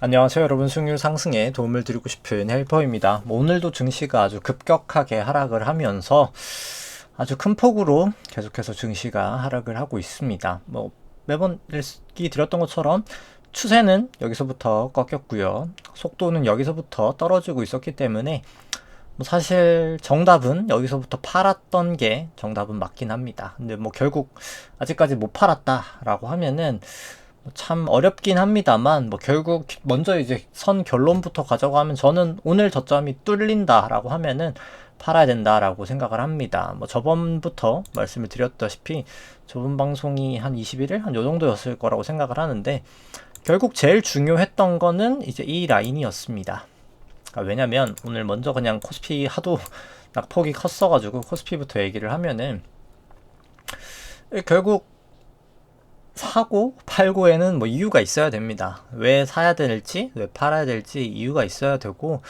안녕하세요 여러분, 수익률 상승에 도움을 드리고 싶은 헬퍼입니다. 오늘도 증시가 아주 급격하게 하락을 하면서 아주 큰 폭으로 계속해서 증시가 하락을 하고 있습니다. 매번 일기 드렸던 것처럼 추세는 여기서부터 꺾였고요, 속도는 여기서부터 떨어지고 있었기 때문에 사실 정답은 여기서부터 팔았던 게 정답은 맞긴 합니다. 근데 결국 아직까지 못 팔았다라고 하면은 참 어렵긴 합니다만, 결국 먼저 이제 선 결론부터 가져가면, 저는 오늘 저점이 뚫린다라고 하면은 팔아야 된다라고 생각을 합니다. 저번부터 말씀을 드렸다시피 저번 방송이 한 21일 한 요 정도였을 거라고 생각을 하는데, 결국 제일 중요했던 거는 이제 이 라인이었습니다. 왜냐면 오늘 먼저 그냥 코스피 하도 낙폭이 컸어가지고 코스피부터 얘기를 하면은, 결국 사고 팔고에는 이유가 있어야 됩니다. 왜 사야 될지, 왜 팔아야 될지 이유가 있어야 되고,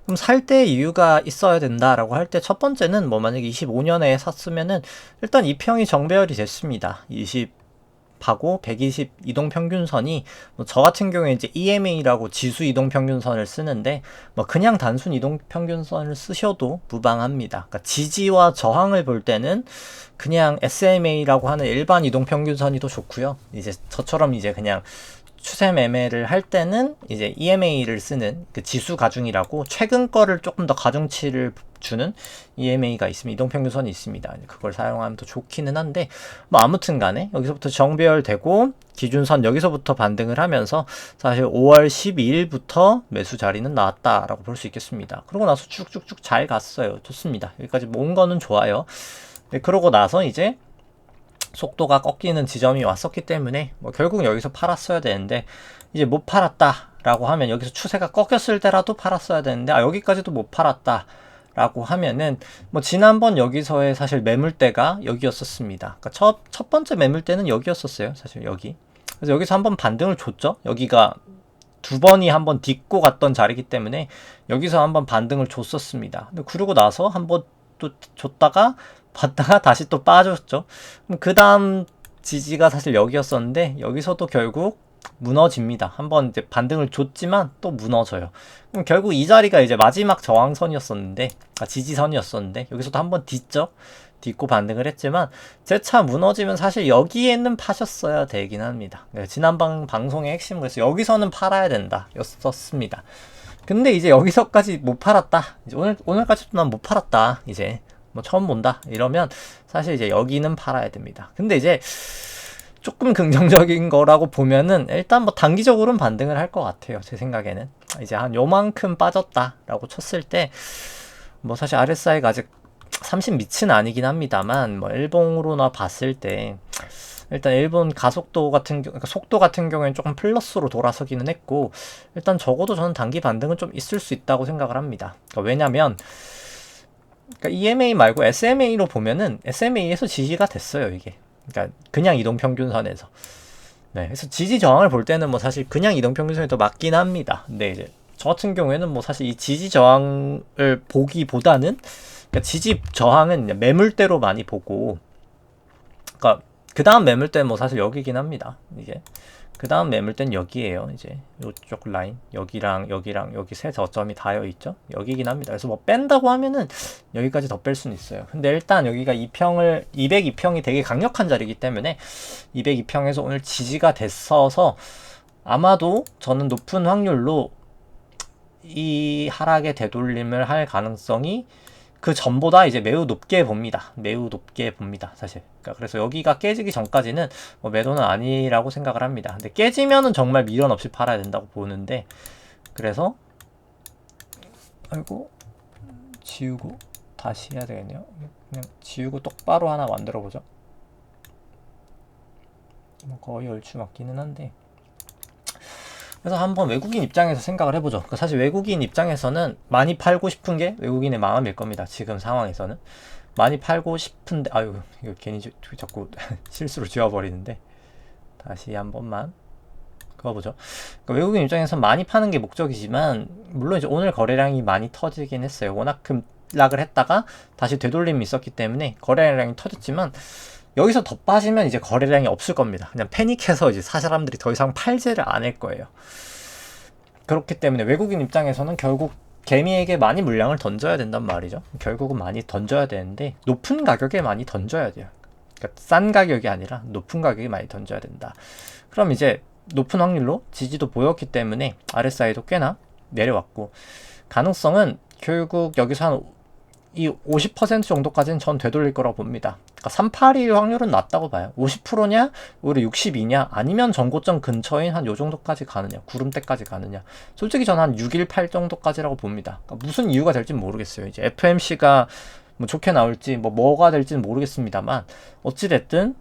그럼 살 때 이유가 있어야 된다라고 할 때 첫 번째는 만약에 25년에 샀으면은 일단 이평이 정배열이 됐습니다. 20하고 120 이동평균선이, 저 같은 경우에 이제 EMA라고 지수 이동평균선을 쓰는데, 그냥 단순 이동평균선을 쓰셔도 무방합니다. 그러니까 지지와 저항을 볼 때는 그냥 SMA라고 하는 일반 이동평균선이 더 좋고요. 이제 저처럼 이제 그냥 추세 매매를 할 때는 이제 EMA를 쓰는 그 지수 가중이라고, 최근 거를 조금 더 가중치를 주는 EMA가 있습니다. 이동평균선이 있습니다. 그걸 사용하면 더 좋기는 한데, 아무튼 간에 여기서부터 정배열되고 기준선 여기서부터 반등을 하면서 사실 5월 12일부터 매수 자리는 나왔다라고 볼 수 있겠습니다. 그러고 나서 쭉쭉쭉 잘 갔어요. 좋습니다. 여기까지 모은 거는 좋아요. 네, 그러고 나서 이제 속도가 꺾이는 지점이 왔었기 때문에 결국 여기서 팔았어야 되는데, 이제 못 팔았다라고 하면, 여기서 추세가 꺾였을 때라도 팔았어야 되는데, 여기까지도 못 팔았다라고 하면은, 지난번 여기서의 사실 매물대가 여기였었습니다. 그러니까 첫 번째 매물대는 여기였었어요. 사실 여기. 그래서 여기서 한번 반등을 줬죠. 여기가 두 번이 한번 딛고 갔던 자리이기 때문에 여기서 한번 반등을 줬었습니다. 근데 그러고 나서 한번 또 줬다가 봤다가 다시 또 빠졌죠. 그 다음 지지가 사실 여기였었는데, 여기서도 결국 무너집니다. 한번 이제 반등을 줬지만 또 무너져요. 그럼 결국 이 자리가 이제 마지막 저항선이었었는데, 지지선이었었는데, 여기서도 한번 딛고 반등을 했지만, 재차 무너지면 사실 여기에는 파셨어야 되긴 합니다. 지난번 방송의 핵심은 그래서 여기서는 팔아야 된다 였었습니다. 근데 이제 여기서까지 못 팔았다, 이제 오늘까지도 난 못 팔았다, 이제 처음 본다 이러면 사실 이제 여기는 팔아야 됩니다. 근데 이제 조금 긍정적인 거라고 보면은, 일단 단기적으로는 반등을 할 것 같아요. 제 생각에는 이제 한 요만큼 빠졌다라고 쳤을 때, 사실 RSI가 아직 30 밑은 아니긴 합니다만, 일봉으로나 봤을 때 일단 일본 가속도 같은 그러니까 속도 같은 경우에는 조금 플러스로 돌아서기는 했고, 일단 적어도 저는 단기 반등은 좀 있을 수 있다고 생각을 합니다. 왜냐면 EMA 말고 SMA로 보면은 SMA에서 지지가 됐어요, 이게. 그러니까 그냥 이동평균선에서. 네, 그래서 지지 저항을 볼 때는 사실 그냥 이동평균선이 더 맞긴 합니다. 근데 이제 저 같은 경우에는 사실 이 지지 저항을 보기보다는, 그러니까 지지 저항은 매물대로 많이 보고, 그러니까 그 다음 매물대는 사실 여기긴 합니다. 이게 그 다음 매물대는 여기에요. 이제 이쪽 라인, 여기랑 여기 세 저점이 닿여 있죠. 여기긴 합니다. 그래서 뺀다고 하면은 여기까지 더 뺄 수는 있어요. 근데 일단 여기가 202평이 되게 강력한 자리이기 때문에 202평에서 오늘 지지가 됐어서, 아마도 저는 높은 확률로 이 하락의 되돌림을 할 가능성이 그 전보다 이제 매우 높게 봅니다. 매우 높게 봅니다, 사실. 그래서 여기가 깨지기 전까지는 매도는 아니라고 생각을 합니다. 근데 깨지면은 정말 미련 없이 팔아야 된다고 보는데, 그래서 지우고 다시 해야 되겠네요. 그냥 지우고 똑바로 하나 만들어 보죠. 거의 얼추 맞기는 한데, 그래서 한번 외국인 입장에서 생각을 해보죠. 사실 외국인 입장에서는 많이 팔고 싶은 게 외국인의 마음일 겁니다. 지금 상황에서는 많이 팔고 싶은데, 이거 괜히 자꾸 실수로 지워버리는데, 다시 한 번만 그어보죠. 외국인 입장에서 많이 파는 게 목적이지만, 물론 이제 오늘 거래량이 많이 터지긴 했어요. 워낙 급락을 했다가 다시 되돌림이 있었기 때문에 거래량이 터졌지만, 여기서 더 빠지면 이제 거래량이 없을 겁니다. 그냥 패닉해서 이제 사람들이 더 이상 팔지를 않을 거예요. 그렇기 때문에 외국인 입장에서는 결국 개미에게 많이 물량을 던져야 된단 말이죠. 결국은 많이 던져야 되는데 높은 가격에 많이 던져야 돼요. 그러니까 싼 가격이 아니라 높은 가격에 많이 던져야 된다. 그럼 이제 높은 확률로 지지도 보였기 때문에 RSI도 꽤나 내려왔고, 가능성은 결국 여기서 한 이 50% 정도까지는 전 되돌릴 거라고 봅니다. 그러니까 382의 확률은 낮다고 봐요. 50%냐, 오히려 62냐, 아니면 전고점 근처인 한 요 정도까지 가느냐, 구름대까지 가느냐. 솔직히 저는 한 618 정도까지라고 봅니다. 그러니까 무슨 이유가 될지 모르겠어요. 이제 FMC가 뭐 좋게 나올지 뭐가 될지는 모르겠습니다만, 어찌됐든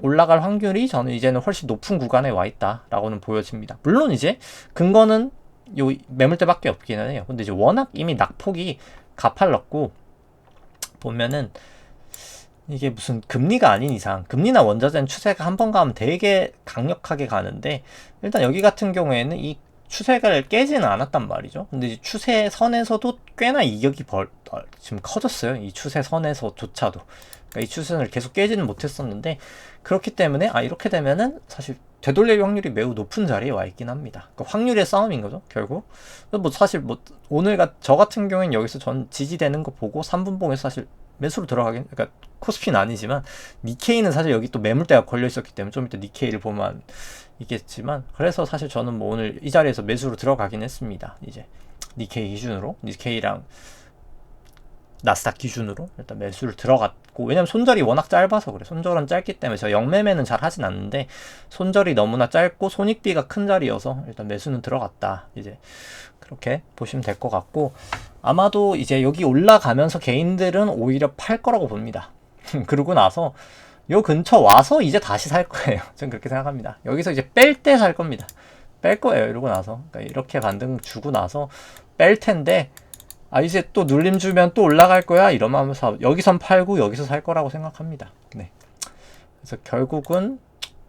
올라갈 확률이 저는 이제는 훨씬 높은 구간에 와 있다라고는 보여집니다. 물론 이제 근거는 요 매물대밖에 없기는 해요. 근데 이제 워낙 이미 낙폭이 가팔랐고, 보면은 이게 무슨 금리가 아닌 이상, 금리나 원자재는 추세가 한 번 가면 되게 강력하게 가는데, 일단 여기 같은 경우에는 이 추세를 깨지는 않았단 말이죠. 근데 이제 추세선에서도 꽤나 이격이 지금 커졌어요. 이 추세선에서조차도. 그러니까 이 추세선을 계속 깨지는 못했었는데, 그렇기 때문에 이렇게 되면은 사실 되돌릴 확률이 매우 높은 자리에 와 있긴 합니다. 그러니까 확률의 싸움인 거죠, 결국. 뭐 사실 오늘 저 같은 경우에는 여기서 전 지지되는 거 보고 3분봉에서 사실 매수로 들어가긴, 그러니까 코스피는 아니지만 니케이는 사실 여기 또 매물대가 걸려 있었기 때문에 좀 이따 니케이를 보면 있겠지만, 그래서 사실 저는 뭐 오늘 이 자리에서 매수로 들어가긴 했습니다. 이제 니케이 기준으로, 니케이랑 나스닥 기준으로 일단 매수를 들어갔고, 왜냐면 손절이 워낙 짧아서 그래. 손절은 짧기 때문에 제가 영매매는 잘 하진 않는데, 손절이 너무나 짧고 손익비가 큰 자리여서 일단 매수는 들어갔다. 이제 그렇게 보시면 될 것 같고, 아마도 이제 여기 올라가면서 개인들은 오히려 팔 거라고 봅니다. 그러고 나서 요 근처 와서 이제 다시 살 거예요. 저는 그렇게 생각합니다. 여기서 이제 뺄 때 살 겁니다. 뺄 거예요. 이러고 나서. 그러니까 이렇게 반등 주고 나서 뺄 텐데, 이제 또 눌림 주면 또 올라갈 거야 이러면서 여기선 팔고 여기서 살 거라고 생각합니다. 네. 그래서 결국은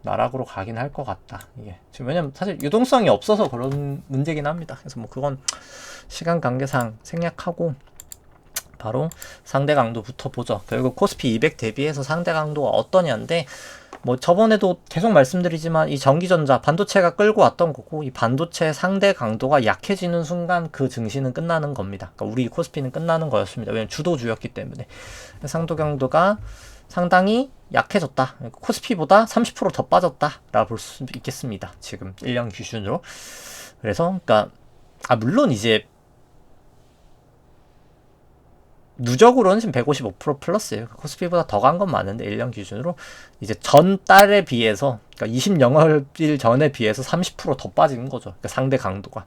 나락으로 가긴 할 것 같다. 이게 지금 왜냐면 사실 유동성이 없어서 그런 문제긴 합니다. 그래서 뭐 그건 시간 관계상 생략하고 바로 상대 강도부터 보죠. 결국 코스피 200 대비해서 상대 강도가 어떠냐인데, 뭐 저번에도 계속 말씀드리지만 이 전기전자 반도체가 끌고 왔던 거고, 이 반도체 상대 강도가 약해지는 순간 그 증시는 끝나는 겁니다. 그러니까 우리 코스피는 끝나는 거였습니다. 왜냐면 주도주였기 때문에. 상도 강도가 상당히 약해졌다. 코스피보다 30% 더 빠졌다 라고 볼 수 있겠습니다. 지금 1년 기준으로. 그래서 그러니까 물론 이제 누적으로는 지금 155% 플러스예요. 코스피보다 더 간 건 많은데 1년 기준으로 이제 전 달에 비해서, 그러니까 20영업일 전에 비해서 30%더 빠지는 거죠. 그러니까 상대 강도가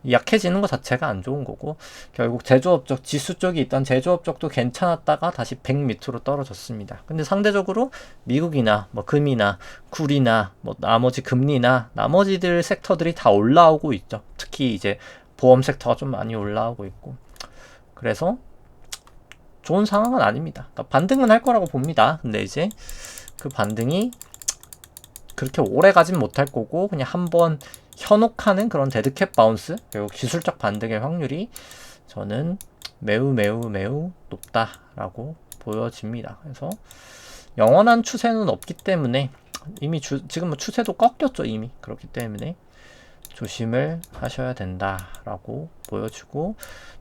약해지는 것 자체가 안 좋은 거고, 결국 제조업 쪽, 지수 쪽이 있던 제조업 쪽도 괜찮았다가 다시 100 밑으로 떨어졌습니다. 근데 상대적으로 미국이나 뭐 금이나 굴이나 뭐 나머지 금리나 나머지들 섹터들이 다 올라오고 있죠. 특히 이제 보험 섹터가 좀 많이 올라오고 있고, 그래서 좋은 상황은 아닙니다. 그러니까 반등은 할 거라고 봅니다. 근데 이제 그 반등이 그렇게 오래 가진 못할 거고, 그냥 한번 현혹하는 그런 데드캣 바운스, 그리고 기술적 반등의 확률이 저는 매우 높다라고 보여집니다. 그래서 영원한 추세는 없기 때문에 이미 지금 추세도 꺾였죠, 이미. 그렇기 때문에 조심을 하셔야 된다라고 보여주고,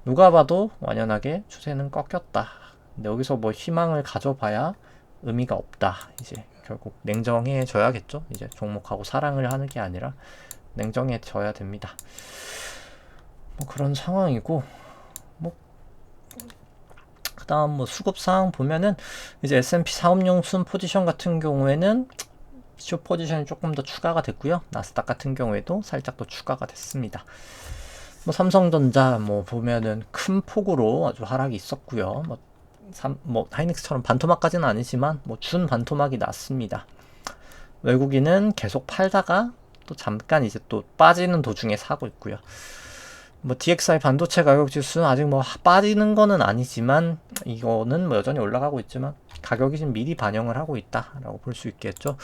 누가 봐도 완연하게 추세는 꺾였다. 근데 여기서 뭐 희망을 가져봐야 의미가 없다. 이제 결국 냉정해져야겠죠. 이제 종목하고 사랑을 하는 게 아니라 냉정해져야 됩니다. 뭐 그런 상황이고, 뭐 그다음 뭐 수급 상황 보면은 이제 S&P 4업용 순 포지션 같은 경우에는 쇼 포지션이 조금 더 추가가 됐고요. 나스닥 같은 경우에도 살짝 더 추가가 됐습니다. 뭐 삼성전자 뭐 보면은 큰 폭으로 아주 하락이 있었고요. 뭐 하이닉스처럼 반토막까지는 아니지만 뭐 준 반토막이 났습니다. 외국인은 계속 팔다가 또 잠깐 이제 또 빠지는 도중에 사고 있고요. 뭐 DXI 반도체 가격 지수는 아직 뭐 빠지는 거는 아니지만, 이거는 뭐 여전히 올라가고 있지만 가격이 지금 미리 반영을 하고 있다라고 볼 수 있겠죠.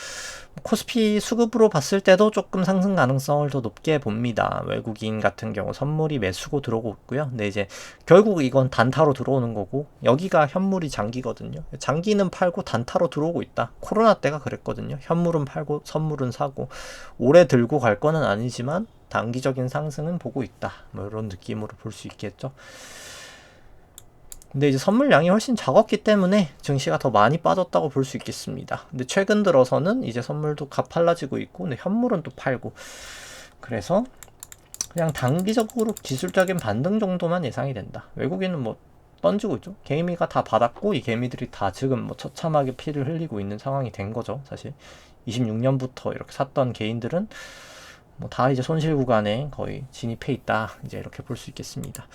코스피 수급으로 봤을 때도 조금 상승 가능성을 더 높게 봅니다. 외국인 같은 경우 선물이 매수고 들어오고 있고요. 근데 이제 결국 이건 단타로 들어오는 거고, 여기가 현물이 장기거든요. 장기는 팔고 단타로 들어오고 있다. 코로나 때가 그랬거든요. 현물은 팔고 선물은 사고, 오래 들고 갈 거는 아니지만 단기적인 상승은 보고 있다. 뭐 이런 느낌으로 볼 수 있겠죠. 근데 이제 선물량이 훨씬 작았기 때문에 증시가 더 많이 빠졌다고 볼 수 있겠습니다. 근데 최근 들어서는 이제 선물도 가팔라지고 있고, 근데 현물은 또 팔고, 그래서 그냥 단기적으로 기술적인 반등 정도만 예상이 된다. 외국인은 뭐 던지고 있죠. 개미가 다 받았고, 이 개미들이 다 지금 뭐 처참하게 피를 흘리고 있는 상황이 된 거죠. 사실 26년부터 이렇게 샀던 개인들은 뭐 다 이제 손실 구간에 거의 진입해 있다. 이제 이렇게 볼 수 있겠습니다.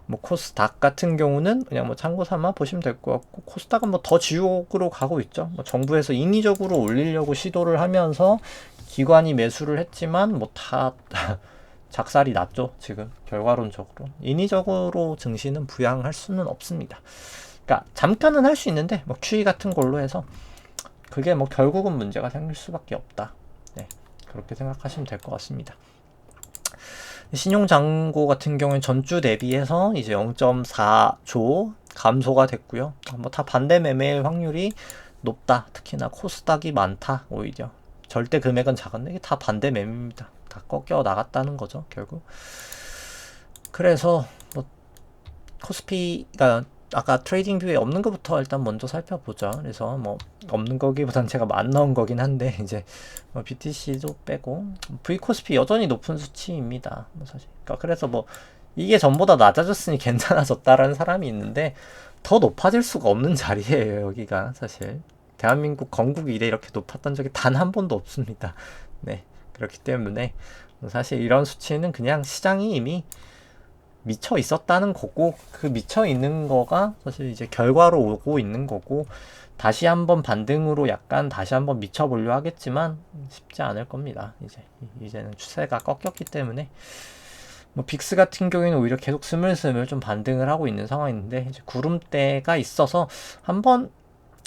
뭐 코스닥 같은 경우는 그냥 뭐 참고 삼아 보시면 될 것 같고, 코스닥은 뭐 더 지옥으로 가고 있죠. 뭐 정부에서 인위적으로 올리려고 시도를 하면서 기관이 매수를 했지만 뭐 다 작살이 났죠. 지금 결과론적으로 인위적으로 증시는 부양할 수는 없습니다. 그러니까 잠깐은 할 수 있는데 뭐 QE 같은 걸로 해서 그게 뭐 결국은 문제가 생길 수밖에 없다. 네, 그렇게 생각하시면 될 것 같습니다. 신용잔고 같은 경우는 전주 대비해서 이제 0.4조 감소가 됐고요. 뭐 다 반대 매매일 확률이 높다. 특히나 코스닥이 많다. 오히려 절대 금액은 작은데 이게 다 반대 매매입니다. 다 꺾여 나갔다는 거죠, 결국. 그래서 뭐 코스피가 아까 트레이딩 뷰에 없는 것부터 일단 먼저 살펴보죠. 그래서 뭐 없는 거기보단 제가 안 넣은 거긴 한데, 이제 뭐 BTC도 빼고 V 코스피 여전히 높은 수치입니다. 뭐 사실. 그러니까 그래서 뭐 이게 전보다 낮아졌으니 괜찮아졌다라는 사람이 있는데 더 높아질 수가 없는 자리예요. 여기가 사실 대한민국 건국 이래 이렇게 높았던 적이 단 한 번도 없습니다. 네, 그렇기 때문에 사실 이런 수치는 그냥 시장이 이미 미쳐 있었다는 거고, 그 미쳐 있는 거가 사실 이제 결과로 오고 있는 거고, 다시 한번 반등으로 약간 다시 한번 미쳐 보려 하겠지만 쉽지 않을 겁니다. 이제는 추세가 꺾였기 때문에. 뭐 빅스 같은 경우에는 오히려 계속 스물스물 좀 반등을 하고 있는 상황인데, 이제 구름대가 있어서 한번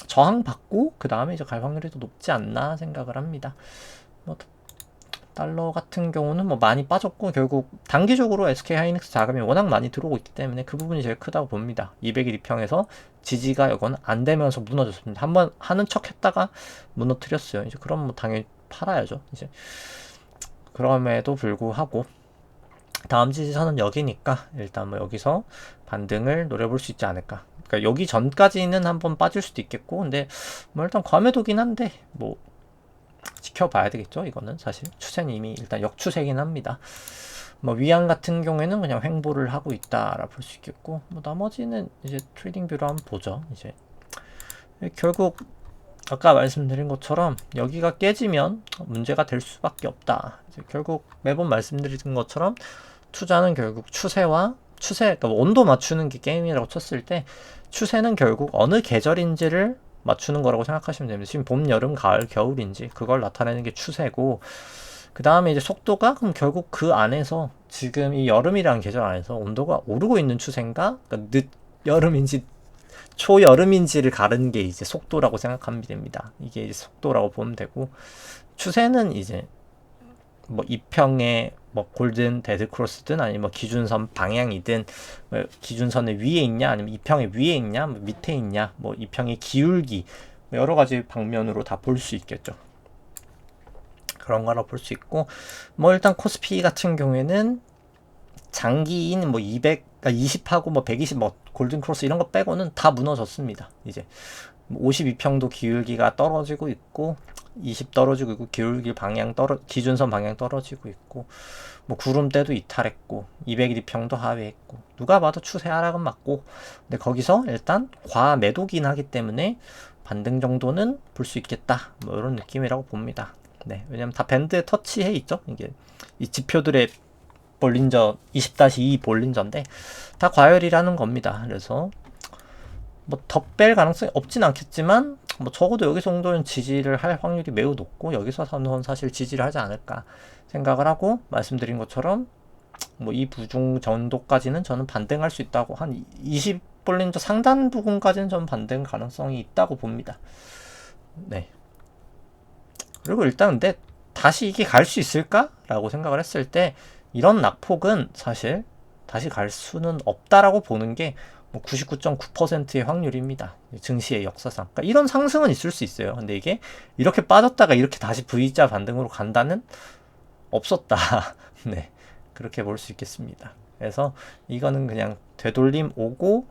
저항받고 그 다음에 이제 갈 확률이 더 높지 않나 생각을 합니다. 뭐 달러 같은 경우는 뭐 많이 빠졌고, 결국 단기적으로 SK하이닉스 자금이 워낙 많이 들어오고 있기 때문에 그 부분이 제일 크다고 봅니다. 200일 이평에서 지지가 이건 안 되면서 무너졌습니다. 한번 하는 척 했다가 무너뜨렸어요. 이제 그럼 뭐 당연히 팔아야죠. 이제 그럼에도 불구하고 다음 지지선은 여기니까 일단 뭐 여기서 반등을 노려볼 수 있지 않을까. 그러니까 여기 전까지는 한번 빠질 수도 있겠고, 근데 뭐 일단 과매도긴 한데 뭐 지켜봐야 되겠죠. 이거는 사실 추세는 이미 일단 역추세긴 합니다. 뭐 위안 같은 경우에는 그냥 횡보를 하고 있다라 볼 수 있겠고, 뭐 나머지는 이제 트레이딩 뷰로 한번 보죠. 이제 결국 아까 말씀드린 것처럼 여기가 깨지면 문제가 될 수밖에 없다. 이제 결국 매번 말씀드린 것처럼 투자는 결국 추세와 그러니까 온도 맞추는 게 게임이라고 쳤을 때, 추세는 결국 어느 계절인지를 맞추는 거라고 생각하시면 됩니다. 지금 봄, 여름, 가을, 겨울인지 그걸 나타내는 게 추세고, 그 다음에 이제 속도가 그럼 결국 그 안에서 지금 이 여름이라는 계절 안에서 온도가 오르고 있는 추세인가, 그러니까 늦 여름인지 초여름인지를 가르는 게 이제 속도라고 생각하면 됩니다. 이게 이제 속도라고 보면 되고, 추세는 이제 뭐 이평의 뭐 골든 데드크로스든 아니면 뭐 기준선 방향이든, 뭐 기준선의 위에 있냐 아니면 이평의 위에 있냐 뭐 밑에 있냐, 뭐 이평의 기울기, 뭐 여러 가지 방면으로 다 볼 수 있겠죠. 그런 거라 볼 수 있고, 뭐 일단 코스피 같은 경우에는 장기인 뭐 20하고 뭐 120 뭐 골든 크로스 이런 거 빼고는 다 무너졌습니다. 이제 52평도 기울기가 떨어지고 있고, 20 떨어지고 있고, 기울기 방향 기준선 방향 떨어지고 있고, 뭐 구름대도 이탈했고, 200일평도 하회했고, 누가 봐도 추세 하락은 맞고, 근데 거기서 일단 과매도긴 하기 때문에 반등 정도는 볼 수 있겠다. 뭐 이런 느낌이라고 봅니다. 네, 왜냐면 다 밴드에 터치해 있죠. 이게 이 지표들의 볼린저 20-2 볼린저인데 다 과열이라는 겁니다. 그래서 뭐 더 뺄 가능성이 없진 않겠지만, 뭐 적어도 여기 정도는 지지를 할 확률이 매우 높고, 여기서는 사실 지지를 하지 않을까 생각을 하고, 말씀드린 것처럼 뭐 이 부중 정도까지는 저는 반등할 수 있다고, 한 20 볼린저 상단 부분까지는 좀 반등 가능성이 있다고 봅니다. 네. 그리고 일단 근데 다시 이게 갈 수 있을까라고 생각을 했을 때 이런 낙폭은 사실 다시 갈 수는 없다라고 보는 게 뭐 99.9%의 확률입니다. 증시의 역사상. 그러니까 이런 상승은 있을 수 있어요. 근데 이게 이렇게 빠졌다가 이렇게 다시 V자 반등으로 간다는 없었다. 네. 그렇게 볼 수 있겠습니다. 그래서 이거는 그냥 되돌림 오고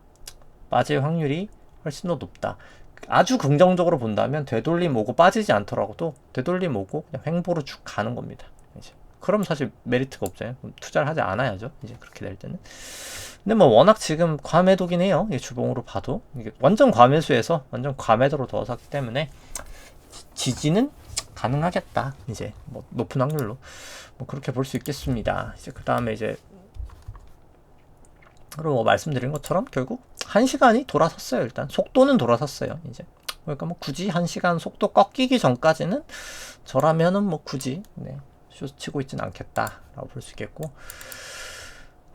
빠질 확률이 훨씬 더 높다. 아주 긍정적으로 본다면 되돌림 오고 빠지지 않더라도 되돌림 오고 그냥 횡보로 쭉 가는 겁니다. 이제. 그럼 사실 메리트가 없잖아요. 투자를 하지 않아야죠. 이제 그렇게 될 때는. 근데 뭐 워낙 지금 과매도긴 해요. 이게 주봉으로 봐도 이게 완전 과매수에서 완전 과매도로 넣어놨기 때문에 지지는 가능하겠다. 이제 뭐 높은 확률로 뭐 그렇게 볼 수 있겠습니다. 이제 그 다음에 이제 그리고 뭐 말씀드린 것처럼 결국 1시간이 돌아섰어요. 일단 속도는 돌아섰어요. 이제 그러니까 뭐 굳이 1시간 속도 꺾이기 전까지는 저라면은 뭐 굳이 숏 치고 있진 않겠다라고 볼 수 있겠고,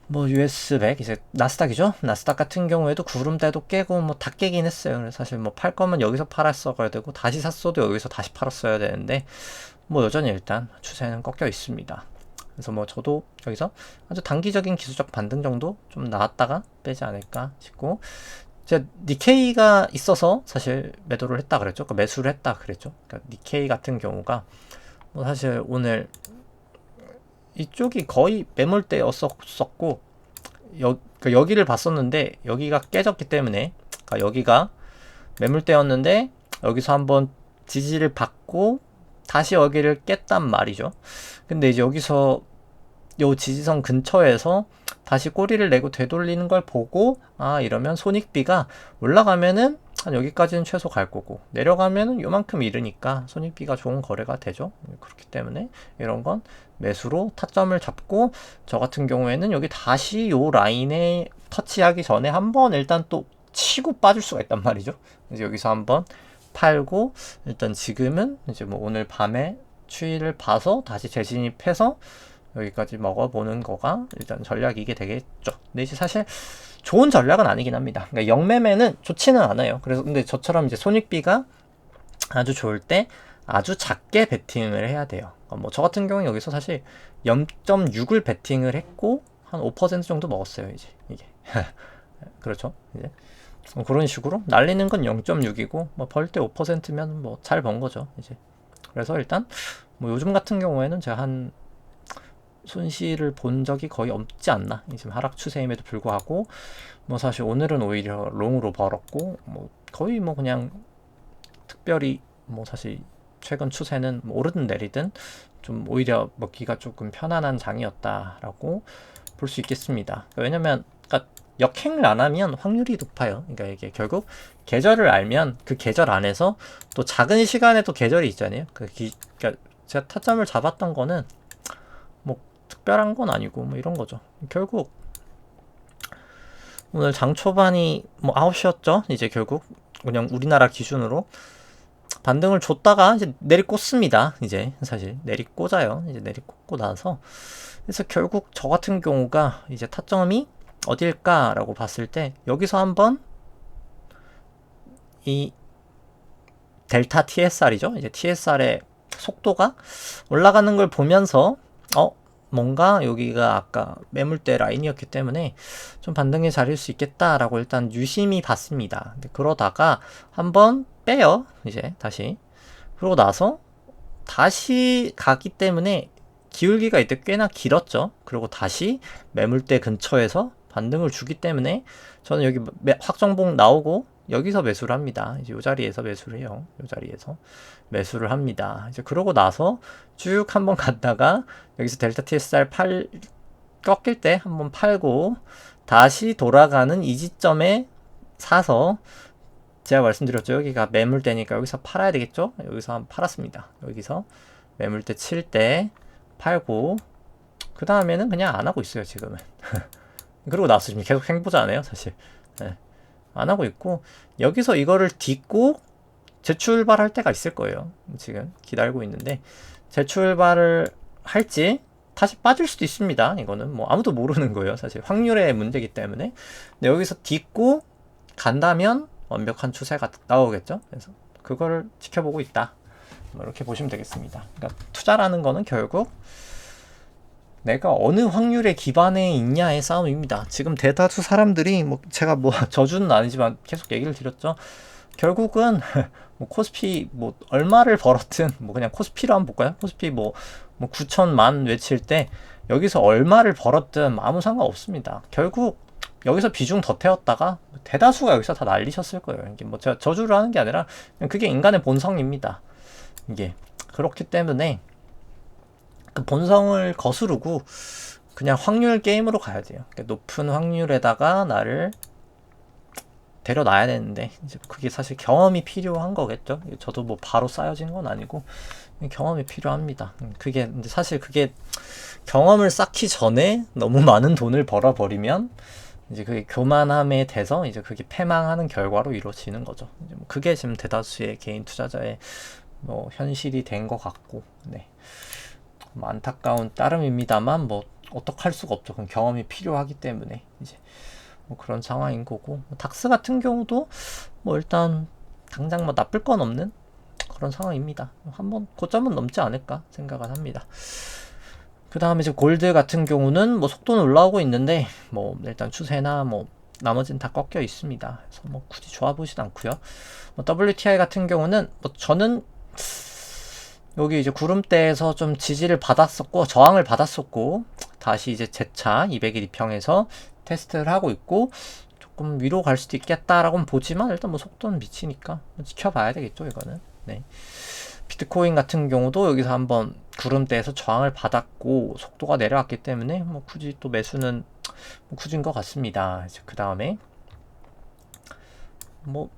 뭐 US 100 이제 나스닥이죠. 나스닥 같은 경우에도 구름대도 깨고 뭐 다 깨긴 했어요. 그래서 사실 뭐 팔 거면 여기서 팔았어야 되고 다시 샀어도 여기서 다시 팔았어야 되는데 뭐 여전히 일단 추세는 꺾여 있습니다. 그래서 뭐 저도 여기서 아주 단기적인 기술적 반등 정도 좀 나왔다가 빼지 않을까 싶고, 제가 니케이가 있어서 사실 매도를 했다 그랬죠. 그러니까 매수를 했다 그랬죠. 그러니까 니케이 같은 경우가 뭐 사실 오늘 이쪽이 거의 매물대였었고 그러니까 여기를 봤었는데 여기가 깨졌기 때문에, 그러니까 여기가 매물대였는데 여기서 한번 지지를 받고 다시 여기를 깼단 말이죠. 근데 이제 여기서 요 지지선 근처에서 다시 꼬리를 내고 되돌리는 걸 보고 이러면 손익비가 올라가면은 한 여기까지는 최소 갈 거고 내려가면은 요만큼 이르니까 손익비가 좋은 거래가 되죠. 그렇기 때문에 이런 건 매수로 타점을 잡고, 저 같은 경우에는 여기 다시 요 라인에 터치하기 전에 한번 일단 또 치고 빠질 수가 있단 말이죠. 이제 여기서 한번 팔고 일단 지금은 이제 뭐 오늘 밤에 추이를 봐서 다시 재진입해서 여기까지 먹어보는 거가 일단 전략이게 되겠죠. 근데 이제 사실 좋은 전략은 아니긴 합니다. 그러니까 영매매는 좋지는 않아요. 그래서 근데 저처럼 이제 손익비가 아주 좋을 때 아주 작게 베팅을 해야 돼요. 뭐 저 같은 경우는 여기서 사실 0.6을 베팅을 했고 한 5% 정도 먹었어요. 이제 이게 그렇죠. 이제 뭐 그런 식으로 날리는 건 0.6이고 뭐 벌 때 5%면 뭐 잘 번 거죠. 이제 그래서 일단 뭐 요즘 같은 경우에는 제가 한 손실을 본 적이 거의 없지 않나. 지금 하락 추세임에도 불구하고 뭐 사실 오늘은 오히려 롱으로 벌었고 뭐 거의 뭐 그냥 특별히 뭐 사실 최근 추세는 뭐 오르든 내리든 좀 오히려 먹기가 조금 편안한 장이었다라고 볼 수 있겠습니다. 왜냐면 그러니까 역행을 안 하면 확률이 높아요. 그러니까 이게 결국 계절을 알면 그 계절 안에서 또 작은 시간에도 계절이 있잖아요. 그러니까 제가 타점을 잡았던 거는 뭐 특별한 건 아니고 뭐 이런 거죠. 결국 오늘 장 초반이 뭐 9시였죠. 이제 결국 그냥 우리나라 기준으로 반등을 줬다가 이제 내리꽂습니다. 이제 사실 내리꽂아요. 이제 내리꽂고 나서 그래서 결국 저 같은 경우가 이제 타점이 어딜까라고 봤을 때 여기서 한번 이 델타 TSR이죠. 이제 TSR의 속도가 올라가는 걸 보면서 뭔가 여기가 아까 매물대 라인이었기 때문에 좀 반등의 자리일 수 있겠다라고 일단 유심히 봤습니다. 근데 그러다가 한번 빼요. 이제 다시. 그러고 나서 다시 가기 때문에 기울기가 이때 꽤나 길었죠. 그리고 다시 매물대 근처에서 반등을 주기 때문에 저는 여기 확정봉 나오고 여기서 매수를 합니다. 이제 이 자리에서 매수를 해요. 이 자리에서 매수를 합니다. 이제 그러고 나서 쭉 한번 갔다가 여기서 델타 TSR 꺾일 때 한번 팔고 다시 돌아가는 이 지점에 사서, 제가 말씀드렸죠. 여기가 매물대니까 여기서 팔아야 되겠죠. 여기서 한번 팔았습니다. 여기서 매물대 칠 때 팔고 그 다음에는 그냥 안 하고 있어요. 지금은. 그리고 나서 지금 계속 행보잖아요. 사실. 네. 안 하고 있고 여기서 이거를 딛고 재출발할 때가 있을 거예요. 지금 기다리고 있는데 재출발을 할지 다시 빠질 수도 있습니다. 이거는 뭐 아무도 모르는 거예요. 사실 확률의 문제이기 때문에. 근데 여기서 딛고 간다면 완벽한 추세가 나오겠죠. 그래서 그걸 지켜보고 있다. 뭐 이렇게 보시면 되겠습니다. 그러니까 투자라는 거는 결국 내가 어느 확률에 기반에 있냐의 싸움입니다. 지금 대다수 사람들이 뭐 제가 뭐 저주는 아니지만 계속 얘기를 드렸죠. 결국은 뭐 코스피 뭐 얼마를 벌었든 뭐 그냥 코스피로 한번 볼까요? 코스피 뭐 9천만 외칠 때 여기서 얼마를 벌었든 아무 상관 없습니다. 결국 여기서 비중 더 태웠다가 대다수가 여기서 다 날리셨을 거예요. 이게 뭐 제가 저주를 하는 게 아니라 그게 인간의 본성입니다. 이게 그렇기 때문에 그 본성을 거스르고 그냥 확률 게임으로 가야 돼요. 그러니까 높은 확률에다가 나를 데려놔야 되는데 이제 그게 사실 경험이 필요한 거겠죠. 저도 뭐 바로 쌓여진 건 아니고 경험이 필요합니다. 그게 이제 사실 그게 경험을 쌓기 전에 너무 많은 돈을 벌어버리면 이제 그게 교만함에 돼서 이제 그게 패망하는 결과로 이루어지는 거죠. 이제 뭐 그게 지금 대다수의 개인 투자자의 뭐 현실이 된 것 같고, 네. 뭐 안타까운 따름입니다만 뭐 어떡할 수가 없죠. 그건 경험이 필요하기 때문에 이제 뭐 그런 상황인 거고, 닥스 같은 경우도 뭐 일단 당장 뭐 나쁠 건 없는 그런 상황입니다. 한번 고점은 넘지 않을까 생각을 합니다. 그 다음에 이제 골드 같은 경우는 뭐 속도는 올라오고 있는데 뭐 일단 추세나 뭐 나머지는 다 꺾여 있습니다. 그래서 뭐 굳이 좋아 보진 않고요. 뭐 WTI 같은 경우는 뭐 저는 여기 이제 구름대에서 좀 지지를 받았었고 저항을 받았었고 다시 이제 재차 200일 이평에서 테스트를 하고 있고 조금 위로 갈 수도 있겠다라고는 보지만 일단 뭐 속도는 미치니까 지켜봐야 되겠죠 이거는. 네. 비트코인 같은 경우도 여기서 한번 구름대에서 저항을 받았고 속도가 내려왔기 때문에 뭐 굳이 또 매수는 뭐 굳은 것 같습니다. 그 다음에 뭐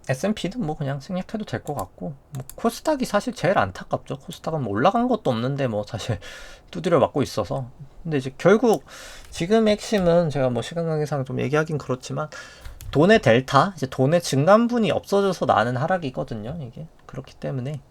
S&P는 뭐 그냥 생략해도 될 것 같고 뭐 코스닥이 사실 제일 안타깝죠. 코스닥은 뭐 올라간 것도 없는데 뭐 사실 두드려 맞고 있어서. 근데 이제 결국 지금 핵심은 제가 뭐 시간 관계상 좀 얘기하긴 그렇지만 돈의 델타, 이제 돈의 증감분이 없어져서 나는 하락이거든요. 이게 그렇기 때문에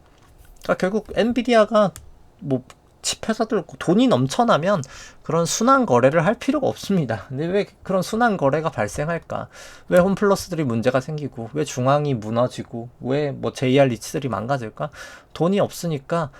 그러니까 결국 엔비디아가 뭐 칩회사들 돈이 넘쳐나면 그런 순환 거래를 할 필요가 없습니다. 근데 왜 그런 순환 거래가 발생할까? 왜 홈플러스들이 문제가 생기고 왜 중앙이 무너지고 왜 뭐 JR 리츠들이 망가질까? 돈이 없으니까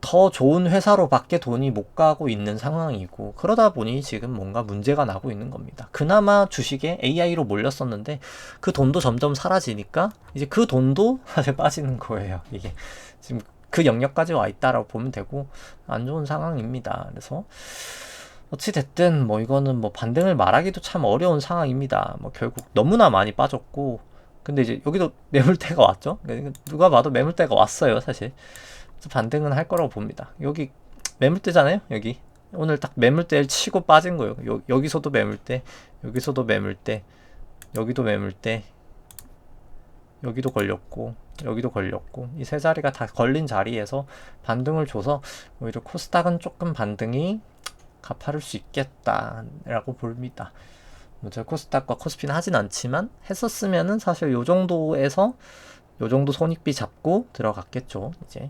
더 좋은 회사로 밖에 돈이 못 가고 있는 상황이고 그러다 보니 지금 뭔가 문제가 나고 있는 겁니다. 그나마 주식에 AI로 몰렸었는데 그 돈도 점점 사라지니까 이제 그 돈도 사실 빠지는 거예요. 이게 지금 그 영역까지 와 있다라고 보면 되고 안 좋은 상황입니다. 그래서 어찌됐든 뭐 이거는 뭐 반등을 말하기도 참 어려운 상황입니다. 뭐 결국 너무나 많이 빠졌고 근데 이제 여기도 매물대가 왔죠. 누가 봐도 매물대가 왔어요 사실. 반등은 할 거라고 봅니다. 여기 매물대잖아요. 여기 오늘 딱 매물대를 치고 빠진 거예요. 여기서도 매물대, 여기서도 매물대, 여기도 매물대, 여기도 걸렸고 여기도 걸렸고 이 세 자리가 다 걸린 자리에서 반등을 줘서 오히려 코스닥은 조금 반등이 가파를 수 있겠다라고 봅니다. 제가 코스닥과 코스피는 하진 않지만 했었으면은 사실 요 정도에서 요 정도 손익비 잡고 들어갔겠죠. 이제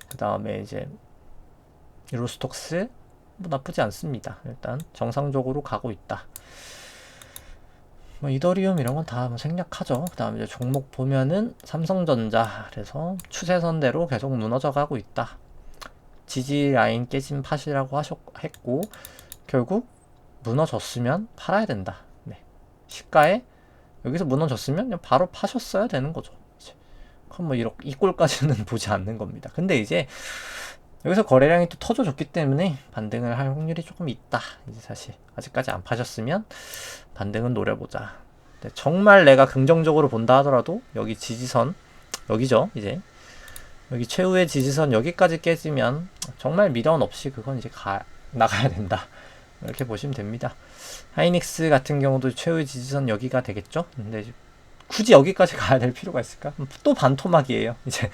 그 다음에 이제 유로스톡스 뭐 나쁘지 않습니다. 일단 정상적으로 가고 있다. 뭐 이더리움 이런 건 다 뭐 생략하죠. 그 다음에 이제 종목 보면은 삼성전자 그래서 추세선대로 계속 무너져 가고 있다. 지지 라인 깨진 팟이라고 했고 결국 무너졌으면 팔아야 된다. 네. 시가에 여기서 무너졌으면 그냥 바로 파셨어야 되는 거죠. 그럼 뭐 이렇게 이 꼴까지는 보지 않는 겁니다. 근데 이제 여기서 거래량이 또 터져줬기 때문에 반등을 할 확률이 조금 있다. 이제 사실 아직까지 안 파셨으면 반등은 노려보자. 정말 내가 긍정적으로 본다 하더라도 여기 지지선 여기죠. 이제 여기 최후의 지지선 여기까지 깨지면 정말 미련 없이 그건 이제 나가야 된다. 이렇게 보시면 됩니다. 하이닉스 같은 경우도 최후의 지지선 여기가 되겠죠. 근데 굳이 여기까지 가야 될 필요가 있을까? 또 반토막이에요. 이제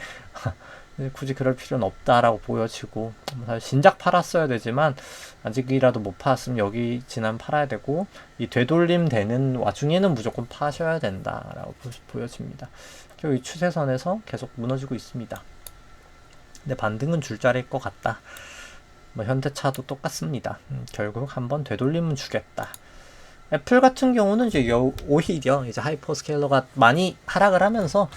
굳이 그럴 필요는 없다라고 보여지고 사실 진작 팔았어야 되지만 아직이라도 못 팔았으면 여기 지난 팔아야 되고 이 되돌림 되는 와중에는 무조건 파셔야 된다라고 보여집니다. 결국 이 추세선에서 계속 무너지고 있습니다. 근데 반등은 줄자리일 것 같다. 뭐 현대차도 똑같습니다. 결국 한번 되돌림은 주겠다. 애플 같은 경우는 이제 오히려 이제 하이퍼스케일러가 많이 하락을 하면서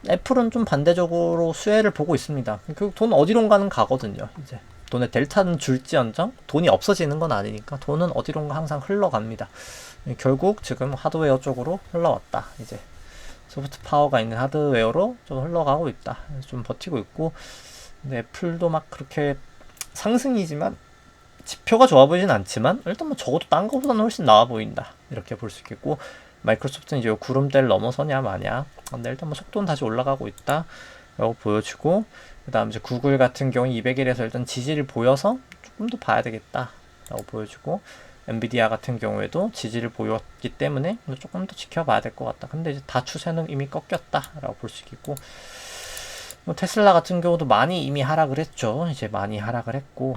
애플은 좀 반대적으로 수혜를 보고 있습니다. 그 돈 어디론가는 가거든요. 이제 돈의 델타는 줄지언정 돈이 없어지는 건 아니니까 돈은 어디론가 항상 흘러갑니다. 결국 지금 하드웨어 쪽으로 흘러왔다. 이제 소프트 파워가 있는 하드웨어로 좀 흘러가고 있다. 좀 버티고 있고, 근데 애플도 막 그렇게 상승이지만 지표가 좋아 보이진 않지만 일단 뭐 적어도 딴 거보다는 훨씬 나아 보인다. 이렇게 볼 수 있겠고, 마이크로소프트는 이제 구름대를 넘어서냐 마냐. 근데 일단 뭐 속도는 다시 올라가고 있다. 라고 보여주고, 그 다음 이제 구글 같은 경우 200일에서 일단 지지를 보여서 조금 더 봐야 되겠다. 라고 보여주고, 엔비디아 같은 경우에도 지지를 보였기 때문에 조금 더 지켜봐야 될 것 같다. 근데 이제 다 추세는 이미 꺾였다라고 볼 수 있겠고, 뭐 테슬라 같은 경우도 많이 이미 하락을 했죠. 이제 많이 하락을 했고,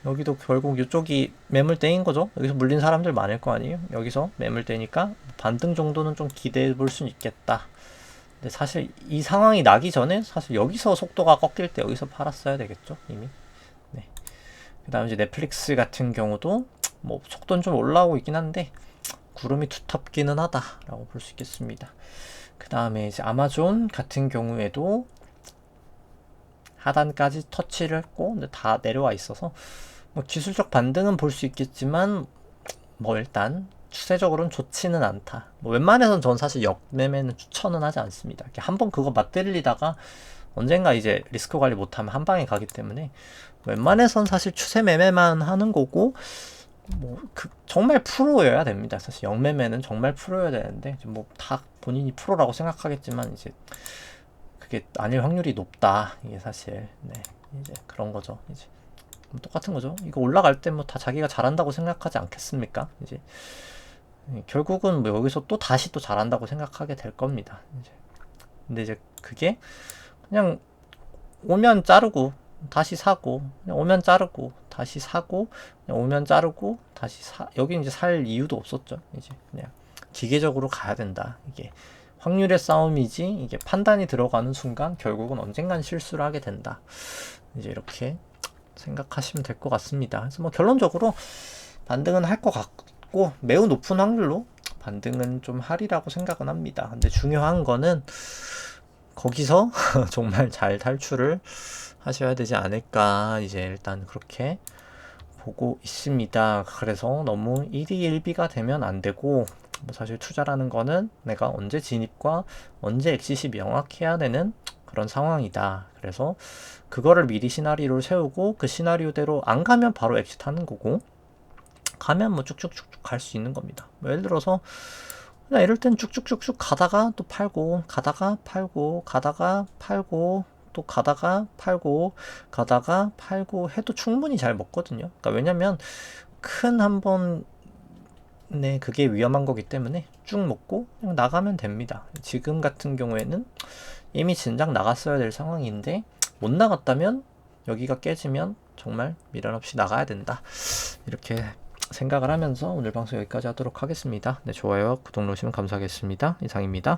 여기도 결국 이쪽이 매물대인 거죠. 여기서 물린 사람들 많을 거 아니에요. 여기서 매물대니까 반등 정도는 좀 기대해 볼 수 있겠다. 근데 사실 이 상황이 나기 전에 사실 여기서 속도가 꺾일 때 여기서 팔았어야 되겠죠, 이미. 네. 그 다음 이제 넷플릭스 같은 경우도 뭐 속도는 좀 올라오고 있긴 한데 구름이 두텁기는 하다라고 볼 수 있겠습니다. 그 다음에 이제 아마존 같은 경우에도 하단까지 터치를 했고 근데 다 내려와 있어서 뭐 기술적 반등은 볼 수 있겠지만 뭐 일단 추세적으로는 좋지는 않다. 뭐 웬만해선 전 사실 역매매는 추천은 하지 않습니다. 한번 그거 맞들리다가 언젠가 이제 리스크 관리 못하면 한 방에 가기 때문에 웬만해선 사실 추세 매매만 하는 거고 뭐 정말 프로여야 됩니다. 사실 역매매는 정말 프로여야 되는데 뭐 다 본인이 프로라고 생각하겠지만 이제 그게 아닐 확률이 높다. 이게 사실 네 이제 그런 거죠. 이제 똑같은 거죠. 이거 올라갈 때 뭐 다 자기가 잘한다고 생각하지 않겠습니까? 이제 결국은 뭐 여기서 또 다시 또 잘한다고 생각하게 될 겁니다. 이제 근데 이제 그게 그냥 오면 자르고 다시 사고 그냥 오면 자르고 다시 사고 그냥 오면 자르고 다시 여기 이제 살 이유도 없었죠. 이제 그냥 기계적으로 가야 된다. 이게 확률의 싸움이지 이게 판단이 들어가는 순간 결국은 언젠간 실수를 하게 된다. 이제 이렇게 생각하시면 될 것 같습니다. 그래서 뭐 결론적으로 반등은 할 것 같고 매우 높은 확률로 반등은 좀 하리라고 생각은 합니다. 근데 중요한 거는 거기서 정말 잘 탈출을 하셔야 되지 않을까 이제 일단 그렇게 보고 있습니다. 그래서 너무 일희일비가 되면 안 되고 뭐 사실 투자라는 거는 내가 언제 진입과 언제 엑짓이 명확해야 되는 그런 상황이다. 그래서 그거를 미리 시나리오를 세우고 그 시나리오대로 안 가면 바로 엑짓하는 거고 가면 뭐 쭉쭉쭉쭉 갈 수 있는 겁니다. 뭐 예를 들어서 그냥 이럴 땐 쭉쭉쭉쭉 가다가 또 팔고 가다가 팔고 가다가 팔고 또 가다가 팔고 가다가 팔고 해도 충분히 잘 먹거든요. 그러니까 왜냐면 큰 한 번에 그게 위험한 거기 때문에 쭉 먹고 그냥 나가면 됩니다. 지금 같은 경우에는 이미 진작 나갔어야 될 상황인데 못 나갔다면 여기가 깨지면 정말 미련 없이 나가야 된다. 이렇게 생각을 하면서 오늘 방송 여기까지 하도록 하겠습니다. 네, 좋아요와 구독 누르시면 감사하겠습니다. 이상입니다.